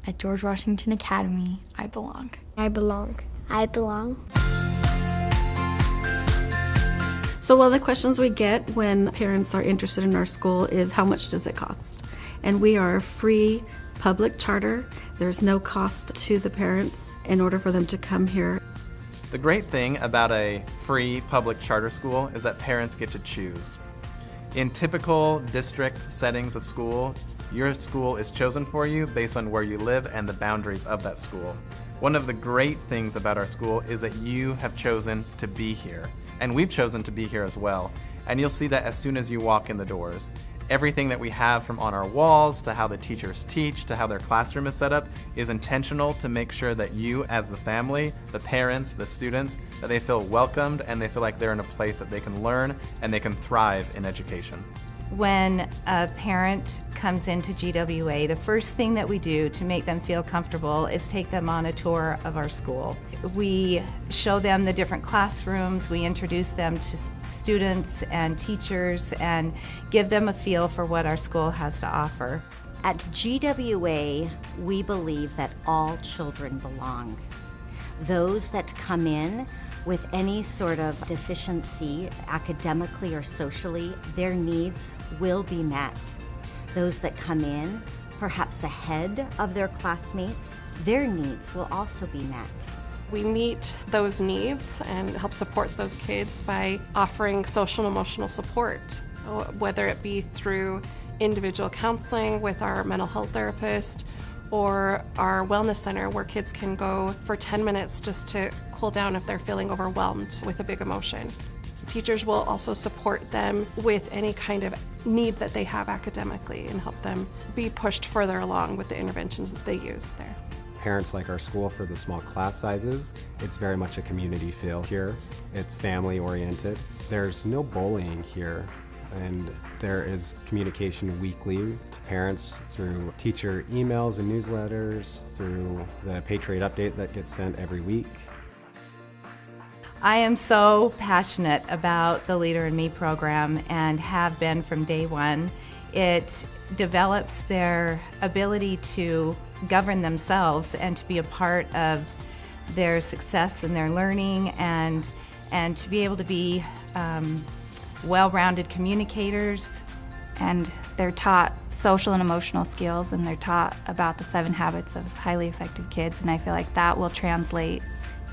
At George Washington Academy, I belong. I belong. I belong. So one of the questions we get when parents are interested in our school is, how much does it cost? And we are a free public charter. There's no cost to the parents in order for them to come here. The great thing about a free public charter school is that parents get to choose. In typical district settings of school, your school is chosen for you based on where you live and the boundaries of that school. One of the great things about our school is that you have chosen to be here, and we've chosen to be here as well. And you'll see that as soon as you walk in the doors. Everything that we have, from on our walls to how the teachers teach to how their classroom is set up, is intentional to make sure that you, as the family, the parents, the students, that they feel welcomed and they feel like they're in a place that they can learn and they can thrive in education. When a parent comes into GWA, the first thing that we do to make them feel comfortable is take them on a tour of our school. We show them the different classrooms, we introduce them to students and teachers, and give them a feel for what our school has to offer. At GWA, we believe that all children belong. Those that come in with any sort of deficiency, academically or socially, their needs will be met. Those that come in, perhaps ahead of their classmates, their needs will also be met. We meet those needs and help support those kids by offering social and emotional support, whether it be through individual counseling with our mental health therapist, or our wellness center, where kids can go for 10 minutes just to cool down if they're feeling overwhelmed with a big emotion. Teachers will also support them with any kind of need that they have academically and help them be pushed further along with the interventions that they use there. Parents like our school for the small class sizes. It's very much a community feel here. It's family oriented. There's no bullying here, and there is communication weekly to parents through teacher emails and newsletters, through the Patriot Update that gets sent every week. I am so passionate about the Leader in Me program and have been from day one. It develops their ability to govern themselves and to be a part of their success and their learning, and to be able to be well-rounded communicators. And they're taught social and emotional skills, and they're taught about the 7 habits of highly effective kids, and I feel like that will translate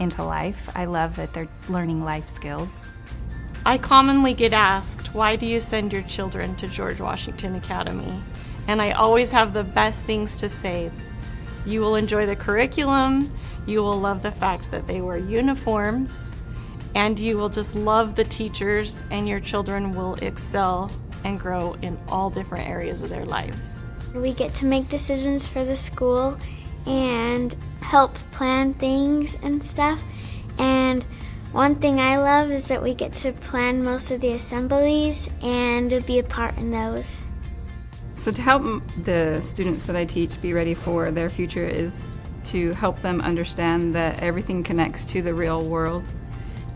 into life. I love that they're learning life skills. I commonly get asked, why do you send your children to George Washington Academy? And I always have the best things to say. You will enjoy the curriculum, you will love the fact that they wear uniforms, and you will just love the teachers, and your children will excel and grow in all different areas of their lives. We get to make decisions for the school and help plan things and stuff. And one thing I love is that we get to plan most of the assemblies and be a part in those. So to help the students that I teach be ready for their future is to help them understand that everything connects to the real world.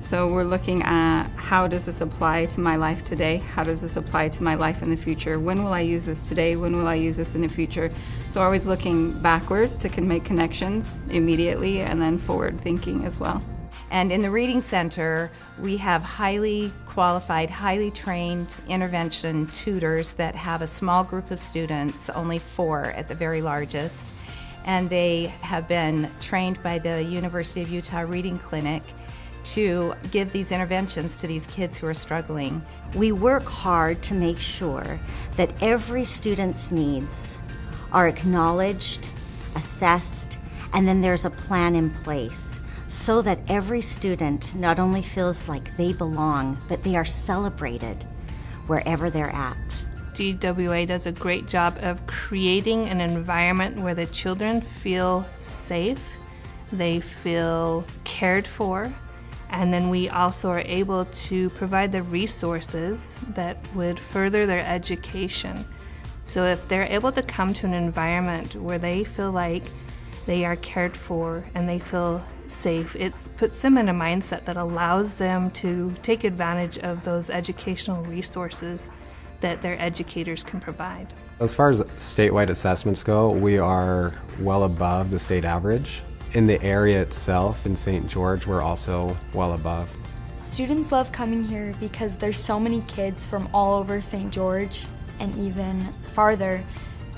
So we're looking at, how does this apply to my life today? How does this apply to my life in the future? When will I use this today? When will I use this in the future? So always looking backwards to make connections immediately, and then forward thinking as well. And in the Reading Center, we have highly qualified, highly trained intervention tutors that have a small group of students, only 4 at the very largest, and they have been trained by the University of Utah Reading Clinic to give these interventions to these kids who are struggling. We work hard to make sure that every student's needs are acknowledged, assessed, and then there's a plan in place so that every student not only feels like they belong, but they are celebrated wherever they're at. GWA does a great job of creating an environment where the children feel safe, they feel cared for, and then we also are able to provide the resources that would further their education. So if they're able to come to an environment where they feel like they are cared for and they feel safe, it puts them in a mindset that allows them to take advantage of those educational resources that their educators can provide. As far as statewide assessments go, we are well above the state average. In the area itself, in St. George, we're also well above. Students love coming here because there's so many kids from all over St. George and even farther,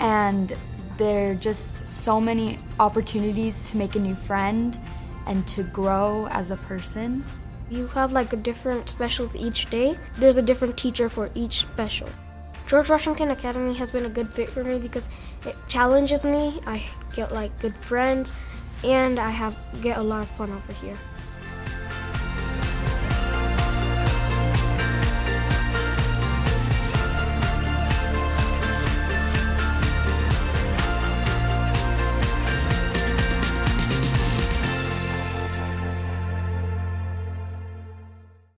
and there are just so many opportunities to make a new friend and to grow as a person. You have like a different specials each day. There's a different teacher for each special. George Washington Academy has been a good fit for me because it challenges me. I get like good friends and I get a lot of fun over here.